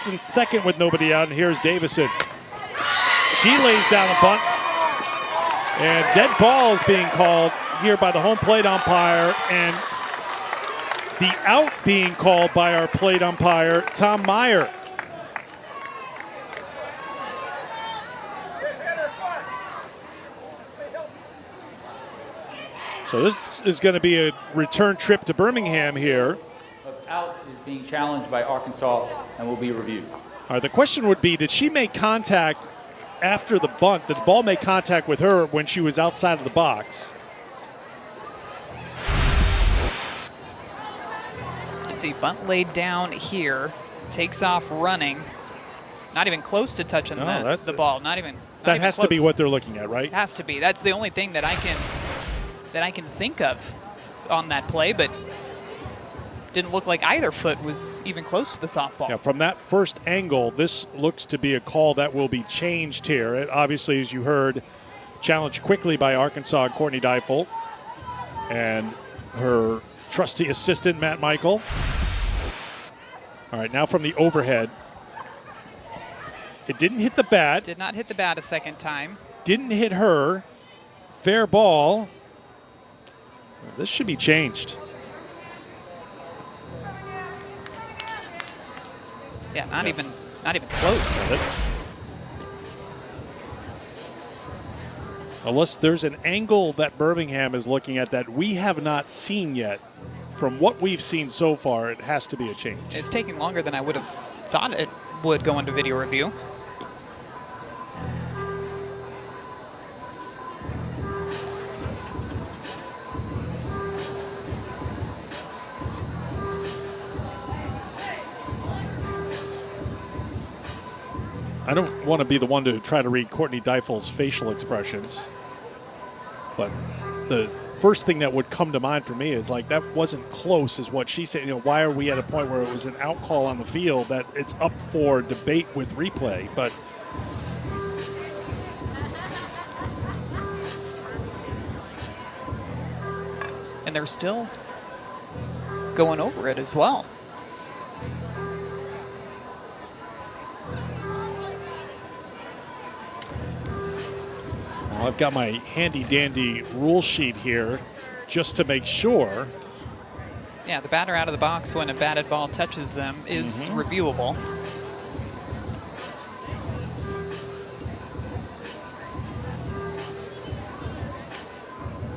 first and second with nobody out, and here's Davison. She lays down a bunt, and dead ball is being called here by the home plate umpire, and the out being called by our plate umpire, Tom Meyer. So this is going to be a return trip to Birmingham here. Out is being challenged by Arkansas and will be reviewed. All right, the question would be, did she make contact after the bunt? Did the ball make contact with her when she was outside of the box? See, bunt laid down here, takes off running. Not even close to touching the ball. Not even that has to be what they're looking at, right? It has to be. That's the only thing that I can think of on that play, but didn't look like either foot was even close to the softball. Yeah, from that first angle, this looks to be a call that will be changed here. It obviously, as you heard, challenged quickly by Arkansas Courtney Deifel and her trusty assistant, Matt Michael. All right, now from the overhead. It didn't hit the bat. Did not hit the bat a second time. Didn't hit her. Fair ball. This should be changed. Yeah, not even close. Unless there's an angle that Birmingham is looking at that we have not seen yet. From what we've seen so far, it has to be a change. It's taking longer than I would have thought it would go into video review. I don't want to be the one to try to read Courtney Deifel's facial expressions, but the first thing that would come to mind for me is like, that wasn't close, is what she said. You know, why are we at a point where it was an out call on the field that it's up for debate with replay? But and they're still going over it as well. I've got my handy-dandy rule sheet here just to make sure. Yeah, the batter out of the box when a batted ball touches them is reviewable.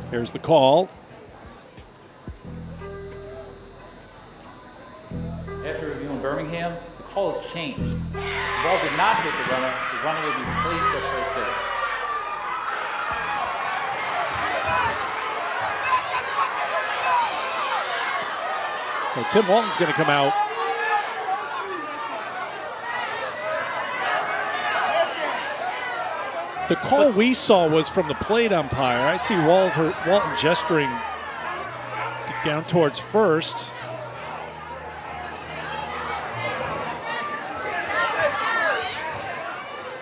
Here's the call. After reviewing Birmingham, the call has changed. The ball did not hit the runner. The runner will be placed at first base. Well, Tim Walton's going to come out. The call we saw was from the plate umpire. I see Walton gesturing down towards first.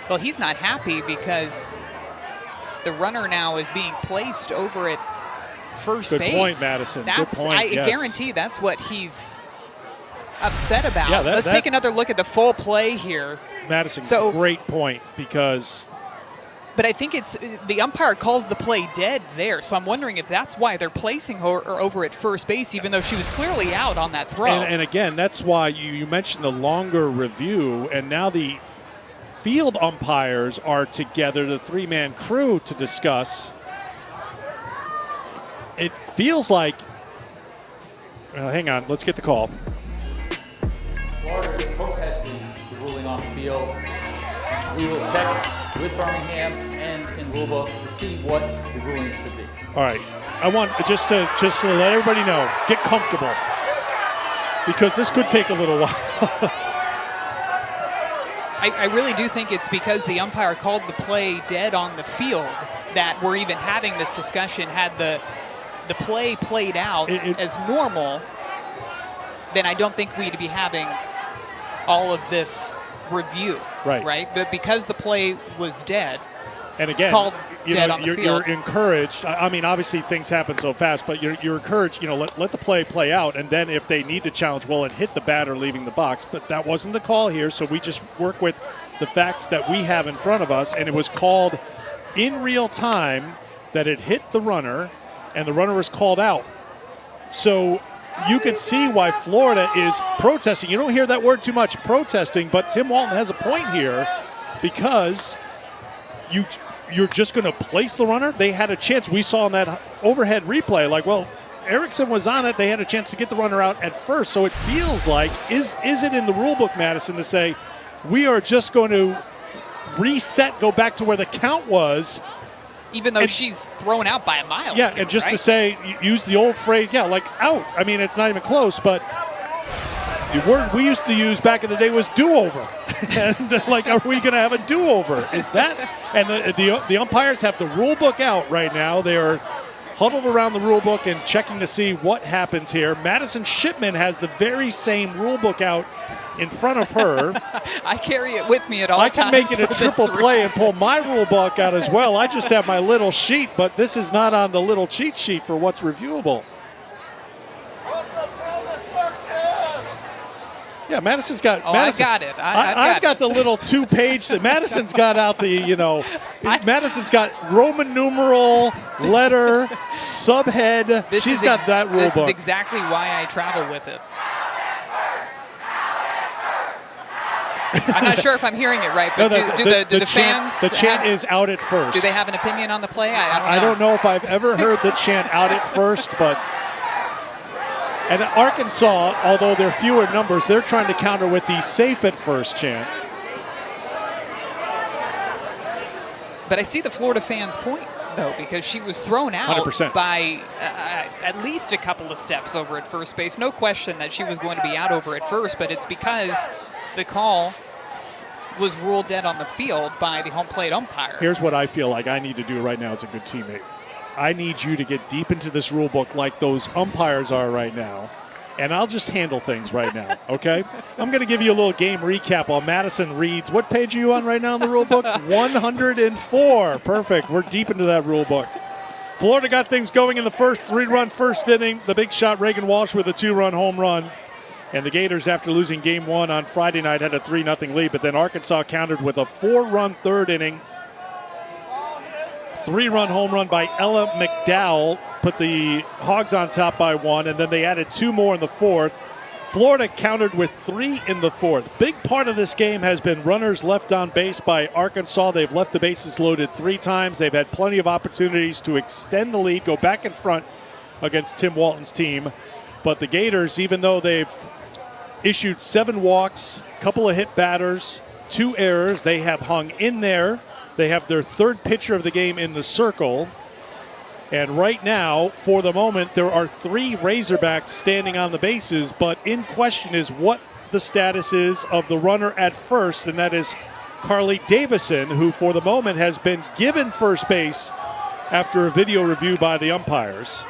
Well, he's not happy because the runner now is being placed over at first base. Good point, Madison. Good point. I guarantee that's what he's upset about. Yeah, Let's take another look at the full play here. Madison, great point, because... But I think it's the umpire calls the play dead there, so I'm wondering if that's why they're placing her over at first base, even though she was clearly out on that throw. And again, that's why you mentioned the longer review, and now the field umpires are together, the three-man crew, to discuss. It feels like, well, hang on, let's get the call. Florida is protesting the ruling on the field. We will check with Birmingham and in Louisville to see what the ruling should be. All right, I want just to let everybody know, get comfortable, because this could take a little while. I really do think it's because the umpire called the play dead on the field that we're even having this discussion. Had the play played out as normal, then I don't think we'd be having all of this review. Right. But because the play was dead, And again, called dead on the you're field. encouraged. I mean, obviously things happen so fast, but you're encouraged. Let the play out, and then if they need to challenge, well, it hit the batter leaving the box, but that wasn't the call here. So we just work with the facts that we have in front of us, and it was called in real time that it hit the runner, and the runner was called out. So you can see why Florida is protesting. You don't hear that word too much, protesting, but Tim Walton has a point here because you're just going to place the runner? They had a chance. We saw in that overhead replay, Erickson was on it. They had a chance to get the runner out at first. So it feels like, is it in the rule book, Madison, to say we are just going to reset, go back to where the count was? Even though she's thrown out by a mile. Yeah, and just to say, use the old phrase, out. I mean, it's not even close, but the word we used to use back in the day was do-over. And are we going to have a do-over? Is that? And the umpires have the rule book out right now. They are huddled around the rule book and checking to see what happens here. Madison Shipman has the very same rule book out in front of her. I carry it with me at all times. I can make it a triple play and pull my rule book out as well. I just have my little sheet, but this is not on the little cheat sheet for what's reviewable. Yeah, Madison's got. I got it. I've got the little 2-page that Madison's got out the, Madison's got Roman numeral, letter, subhead. She's got that rule book. This is exactly why I travel with it. I'm not sure if I'm hearing it right, but do the fans? The chant is out at first. Do they have an opinion on the play? I don't know if I've ever heard the chant out at first, but. And Arkansas, although they're fewer numbers, they're trying to counter with the safe at first chant. But I see the Florida fans' point, though, because she was thrown out 100%. by at least a couple of steps over at first base. No question that she was going to be out over at first, but it's because the call was ruled dead on the field by the home plate umpire. Here's what I feel like I need to do right now as a good teammate. I need you to get deep into this rule book like those umpires are right now, and I'll just handle things right now, okay? I'm going to give you a little game recap while Madison reads. What page are you on right now in the rule book? 104. Perfect. We're deep into that rule book. Florida got things going in the first 3-run first inning. The big shot, Reagan Walsh, with a 2-run home run. And the Gators, after losing game 1 on Friday night, had a 3-0 lead, but then Arkansas countered with a 4-run third inning. 3-run home run by Ella McDowell put the Hogs on top by 1, and then they added 2 more in the 4th. Florida countered with 3 in the 4th. Big part of this game has been runners left on base by Arkansas. They've left the bases loaded 3 times. They've had plenty of opportunities to extend the lead, go back in front against Tim Walton's team. But the Gators, even though they've issued 7 walks, a couple of hit batters, 2 errors, they have hung in there. They have their 3rd pitcher of the game in the circle. And right now, for the moment, there are 3 Razorbacks standing on the bases, but in question is what the status is of the runner at first, and that is Carly Davison, who for the moment has been given first base after a video review by the umpires.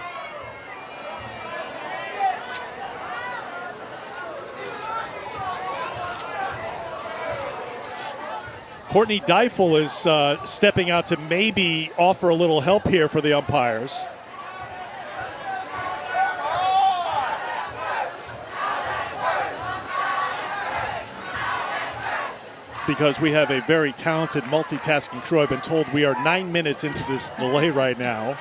Courtney Deifel is stepping out to maybe offer a little help here for the umpires. Because we have a very talented multitasking crew. I've been told we are 9 minutes into this delay right now.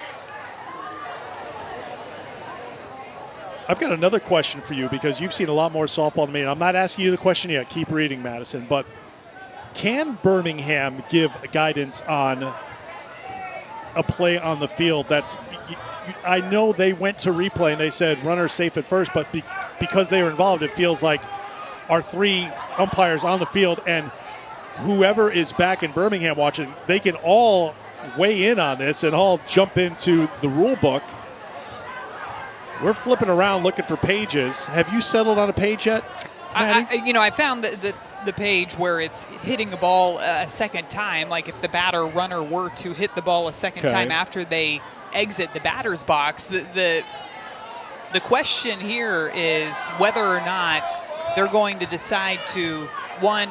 I've got another question for you because you've seen a lot more softball than me. And I'm not asking you the question yet. Keep reading, Madison. But can Birmingham give guidance on a play on the field that's – I know they went to replay and they said runner safe at first, but because they were involved, it feels like our 3 umpires on the field and whoever is back in Birmingham watching, they can all weigh in on this and all jump into the rule book. We're flipping around looking for pages. Have you settled on a page yet, Maddie? I found the page where it's hitting a ball a second time, like if the runner were to hit the ball a second time after they exit the batter's box. The question here is whether or not they're going to decide to, one,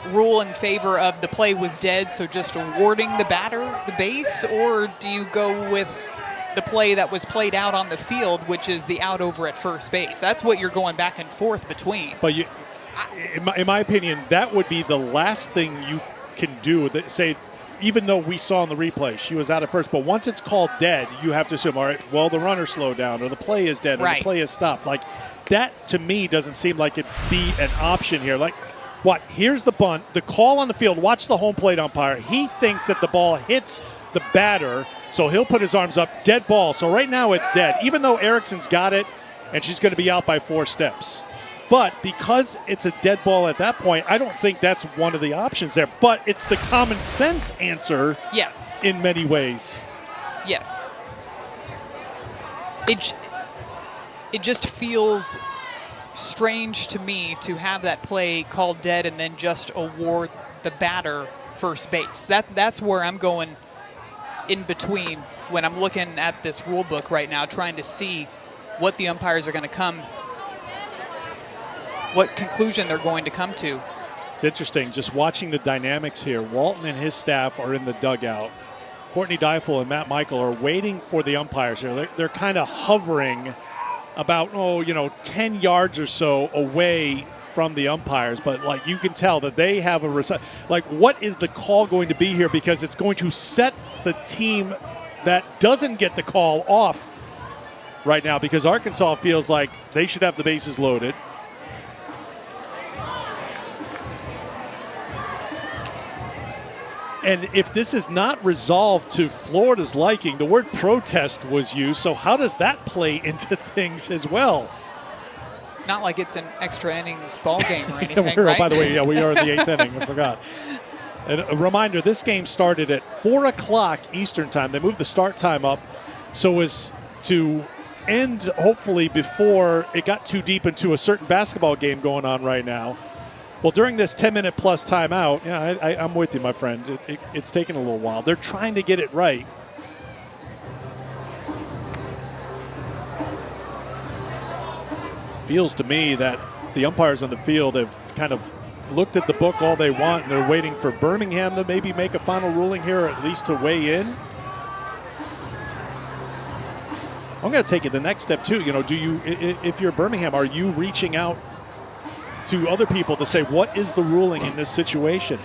rule in favor of the play was dead, so just awarding the batter the base, or do you go with the play that was played out on the field, which is the out over at first base? That's what you're going back and forth between. But in my opinion, that would be the last thing you can do. That say, even though we saw in the replay she was out at first, but once it's called dead, you have to assume, all right, well, the runner slowed down, or the play is dead, or the play is stopped. Like, that to me doesn't seem like it'd be an option here. Like, what? Here's the bunt, the call on the field. Watch the home plate umpire. He thinks that the ball hits the batter, so he'll put his arms up. Dead ball. So right now it's dead, even though Ericsson's got it, and she's going to be out by 4 steps. But because it's a dead ball at that point, I don't think that's one of the options there. But it's the common sense answer. Yes. In many ways. Yes. It just feels strange to me to have that play called dead and then just award the batter first base. That's where I'm going in between when I'm looking at this rule book right now, trying to see what the umpires are going to come, what conclusion they're going to come to. It's interesting just watching the dynamics here. Walton and his staff are in the dugout. Courtney Deifel and Matt Michael are waiting for the umpires here. They're kind of hovering about 10 yards or so away from the umpires, but like you can tell that they have like, what is the call going to be here, because it's going to set the team that doesn't get the call off right now, because Arkansas feels like they should have the bases loaded. And if this is not resolved to Florida's liking, the word protest was used, so how does that play into things as well? Not like it's an extra innings ball game or anything, right? By the way, we are in the 8th inning. I forgot. And a reminder, this game started at 4 o'clock Eastern time. They moved the start time up so as to end hopefully before it got too deep into a certain basketball game going on right now. Well, during this 10-minute plus timeout, I'm with you, my friend. It's taken a little while. They're trying to get it right. Feels to me that the umpires on the field have kind of looked at the book all they want, and they're waiting for Birmingham to maybe make a final ruling here, or at least to weigh in. I'm going to take it the next step, too. Do you, if you're Birmingham, are you reaching out to other people to say, what is the ruling in this situation?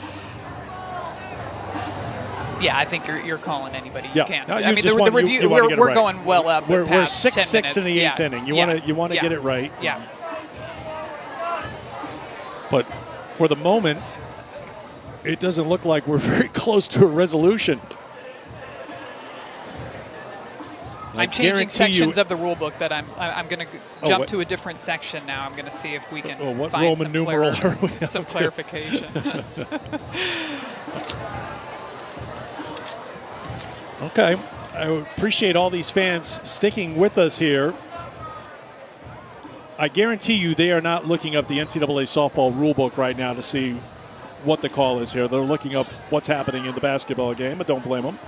Yeah, I think you're calling anybody you can. No, I mean, the review, we're going well up. We're past 6-6 in the 8th inning. You want to get it right. Yeah. But for the moment, it doesn't look like we're very close to a resolution. I'm changing sections of the rule book that I'm going to jump to a different section now. I'm going to see if we can what find Roman numeral are we some clarification. Okay. I appreciate all these fans sticking with us here. I guarantee you they are not looking up the NCAA softball rule book right now to see what the call is here. They're looking up what's happening in the basketball game, but don't blame them.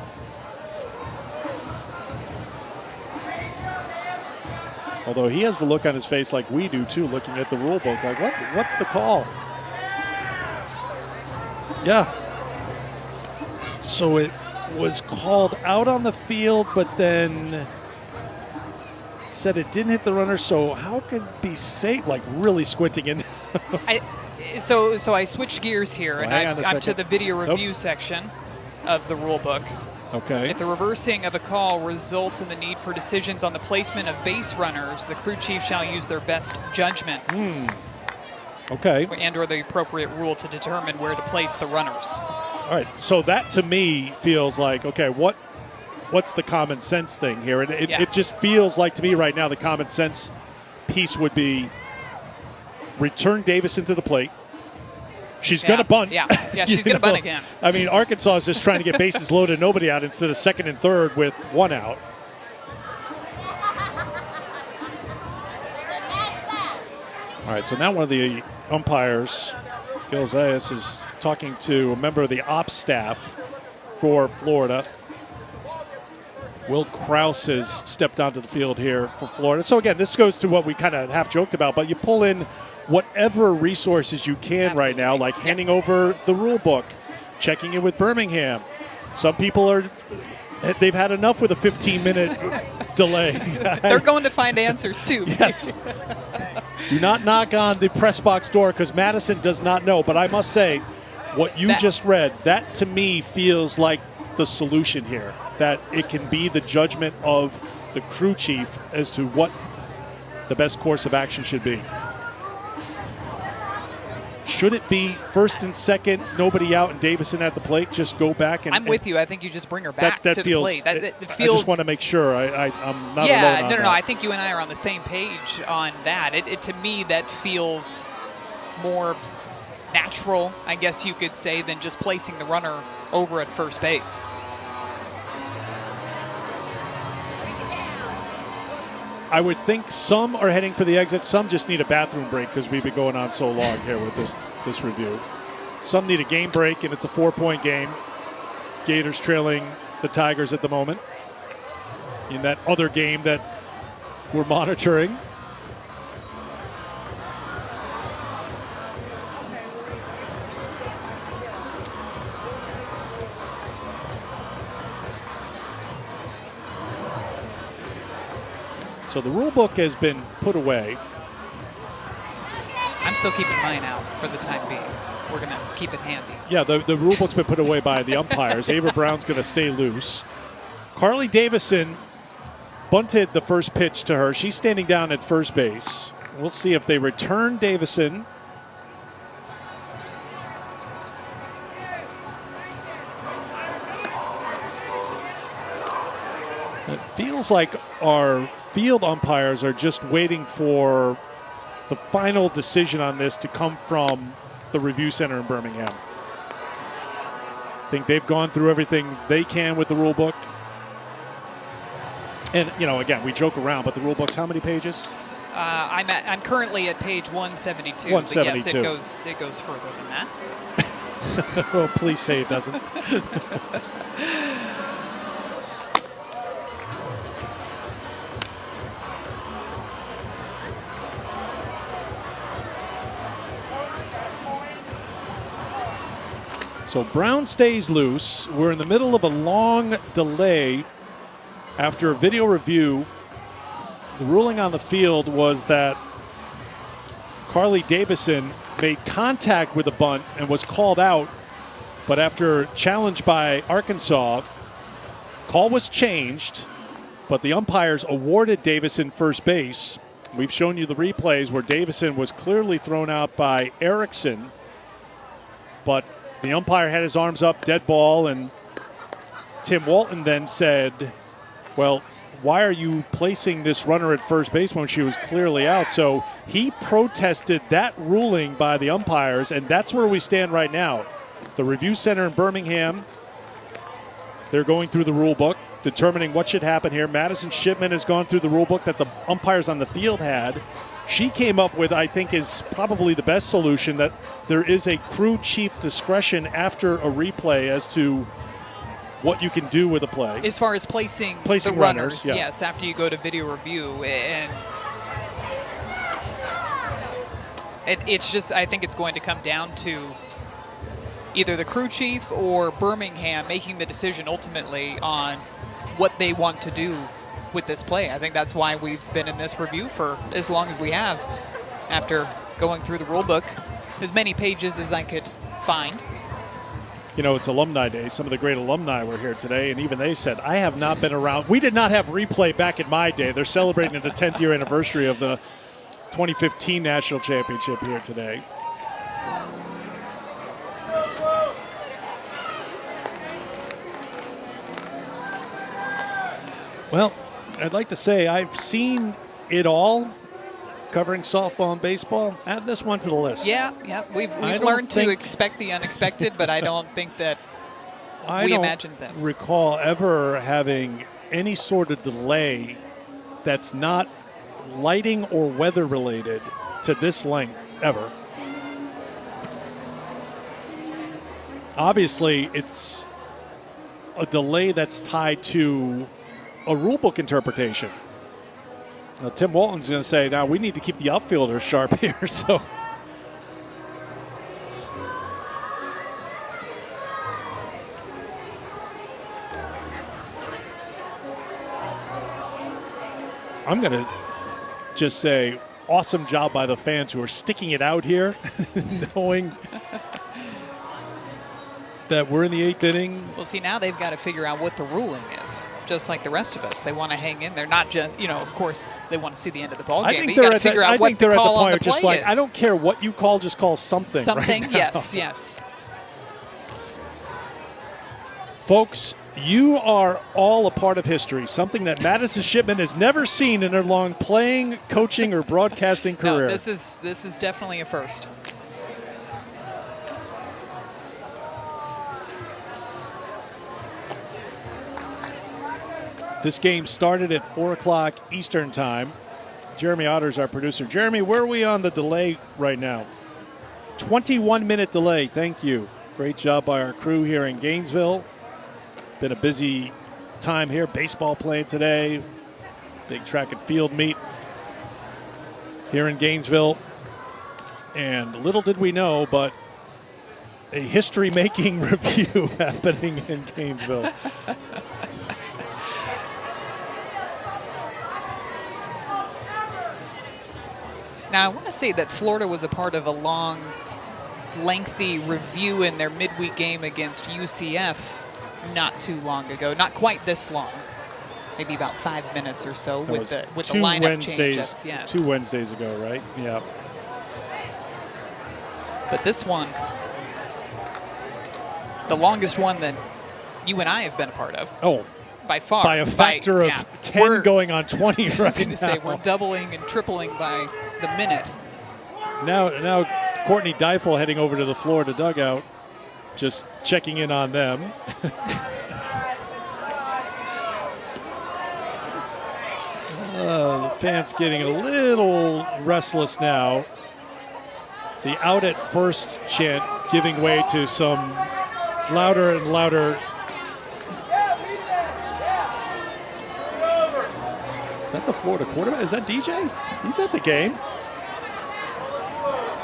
Although he has the look on his face like we do, too, looking at the rule book. Like, what's the call? Yeah. So it was called out on the field, but then said it didn't hit the runner. So how could it be safe? Like, really squinting in. So I switched gears here, and I'm to the video review section of the rule book. Okay. If the reversing of a call results in the need for decisions on the placement of base runners, the crew chief shall use their best judgment. Okay. And/or the appropriate rule to determine where to place the runners. All right. So that to me feels like, okay, what's the common sense thing here? And it just feels like to me right now the common sense piece would be return Davison to the plate. She's going to bunt. Yeah, she's going to bunt again. I mean, Arkansas is just trying to get bases loaded, nobody out, instead of second and third with one out. All right, so now one of the umpires, Gil Zayas, is talking to a member of the ops staff for Florida. Will Krause has stepped onto the field here for Florida. So, again, this goes to what we kind of half joked about, but you pull in whatever resources you can right now, like handing over the rule book, checking in with Birmingham. Some people they've had enough with a 15-minute delay. They're going to find answers too. Yes. Do not knock on the press box door because Madison does not know. But I must say, what you just read, that to me feels like the solution here. That it can be the judgment of the crew chief as to what the best course of action should be. Should it be first and second, nobody out, and Davison at the plate? Just go back and. I'm with you. I think you just bring her back to the plate. That feels. I just want to make sure I'm not alone on Yeah, no. that. I think you and I are on the same page on that. To me, that feels more natural, I guess you could say, than just placing the runner over at first base. I would think some are heading for the exit. Some just need a bathroom break because we've been going on so long here with this review. Some need a game break, and it's a 4-point game. Gators trailing the Tigers at the moment in that other game that we're monitoring. So the rule book has been put away. I'm still keeping mine out for the time being. We're going to keep it handy. Yeah, the rule book's been put away by the umpires. Ava Brown's going to stay loose. Carly Davison bunted the first pitch to her. She's standing down at first base. We'll see if they return Davison. It feels like our field umpires are just waiting for the final decision on this to come from the review center in Birmingham. I think they've gone through everything they can with the rule book. And, again, we joke around, but the rule book's how many pages? I'm currently at page 172. 172. But yes, it goes further than that. Oh, please say it doesn't. So Brown stays loose. We're in the middle of a long delay after a video review. The ruling on the field was that Carly Davison made contact with the bunt and was called out. But after challenge by Arkansas, call was changed, but the umpires awarded Davison first base. We've shown you the replays where Davison was clearly thrown out by Erickson, but the umpire had his arms up, dead ball, and Tim Walton then said, well, why are you placing this runner at first base when she was clearly out? So he protested that ruling by the umpires, and that's where we stand right now. The review center in Birmingham, they're going through the rule book, determining what should happen here. Madison Shipman has gone through the rule book that the umpires on the field had. She came up with, I think, is probably the best solution, that there is a crew chief discretion after a replay as to what you can do with a play. As far as placing the runners, yes, after you go to video review. And it's just, I think it's going to come down to either the crew chief or Birmingham making the decision ultimately on what they want to do with this play. I think that's why we've been in this review for as long as we have, after going through the rule book as many pages as I could find. It's Alumni Day. Some of the great alumni were here today, and even they said, I have not been around. We did not have replay back in my day. They're celebrating the 10th year anniversary of the 2015 National Championship here today. Well, I'd like to say I've seen it all covering softball and baseball. Add this one to the list. Yeah. We've learned to expect the unexpected, but I don't think that we imagined this. I don't recall ever having any sort of delay that's not lighting or weather related to this length ever. Obviously, it's a delay that's tied to a rule book interpretation. Now, Tim Walton's going to say, now we need to keep the outfielders sharp here. So I'm going to just say awesome job by the fans who are sticking it out here, knowing that we're in the 8th inning. Well, see, now they've got to figure out what the ruling is, just like the rest of us. They want to hang in there, not just, of course, they want to see the end of the ball game. I think but you they're got to figure out what the call on the just play like, is. I don't care what you call, just call something. Something, right now. yes. Folks, you are all a part of history, something that Madison Shipman has never seen in her long playing, coaching, or broadcasting career. No, this is definitely a first. This game started at 4 o'clock Eastern Time. Jeremy Otter's our producer. Jeremy, where are we on the delay right now? 21-minute delay. Thank you. Great job by our crew here in Gainesville. Been a busy time here. Baseball playing today. Big track and field meet here in Gainesville. And little did we know, but a history-making review happening in Gainesville. Now, I want to say that Florida was a part of a long, lengthy review in their midweek game against UCF not too long ago. Not quite this long. Maybe about 5 minutes or so with the lineup changes. Yes. 2 Wednesdays ago, right? Yeah. But this one, the longest one that you and I have been a part of. Oh, by far. By a factor of 10 going on 20 right now. I was going to say, we're doubling and tripling by the minute. Now Courtney Deifel heading over to the Florida dugout, just checking in on them. The fans getting a little restless now. The out at first chant giving way to some louder and louder. Is that the Florida quarterback? Is that DJ? He's at the game.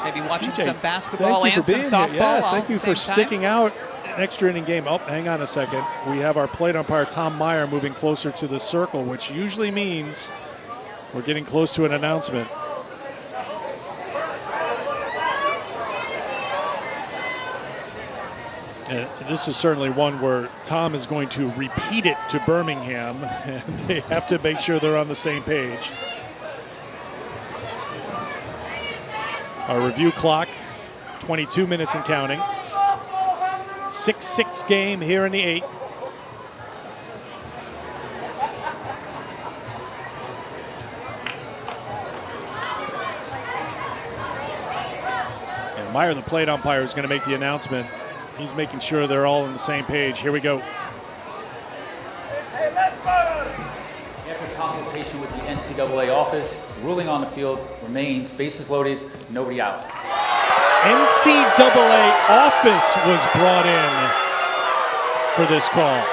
Maybe watching DJ, some basketball and some softball. Yes, thank you for sticking out an extra inning game. Oh, hang on a second. We have our plate umpire, Tom Meyer, moving closer to the circle, which usually means we're getting close to an announcement. And this is certainly one where Tom is going to repeat it to Birmingham, and they have to make sure they're on the same page. Our review clock, 22 minutes and counting. 6-6 game here in the 8th. And Meyer, the plate umpire, is going to make the announcement. He's making sure they're all on the same page. Here we go. After consultation with the NCAA office, the ruling on the field remains bases loaded, nobody out. NCAA office was brought in for this call.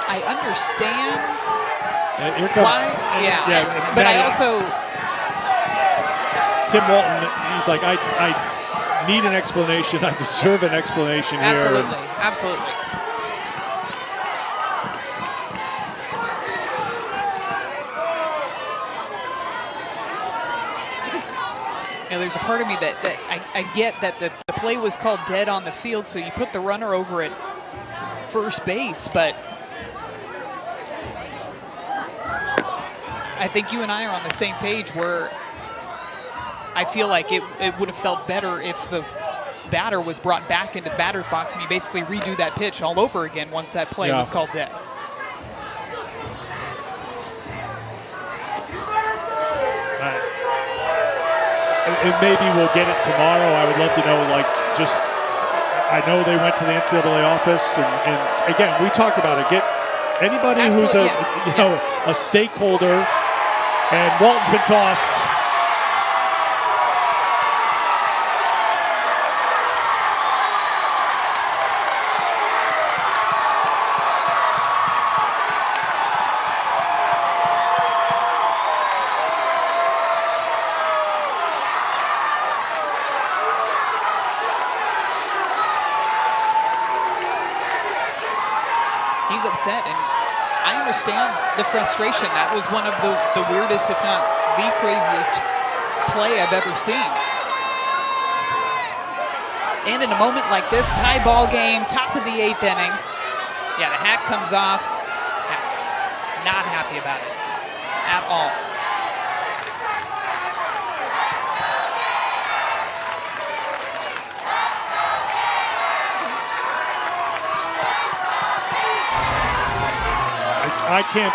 I understand. Here comes. But I also. Tim Walton, he's like, I need an explanation. I deserve an explanation here. Absolutely. There's a part of me that I get that the play was called dead on the field, so you put the runner over at first base, but I think you and I are on the same page where I feel like it would have felt better if the batter was brought back into the batter's box and you basically redo that pitch all over again once that play was called dead. Maybe we'll get it tomorrow. I would love to know, I know they went to the NCAA office, and again, we talked about it. Get anybody who's a stakeholder, and Walton's been tossed. upset, and I understand the frustration. That was one of the weirdest, if not the craziest play I've ever seen. And in a moment like this, tie ball game, top of the 8th inning. Yeah, the hat comes off. Not happy about it at all. I can't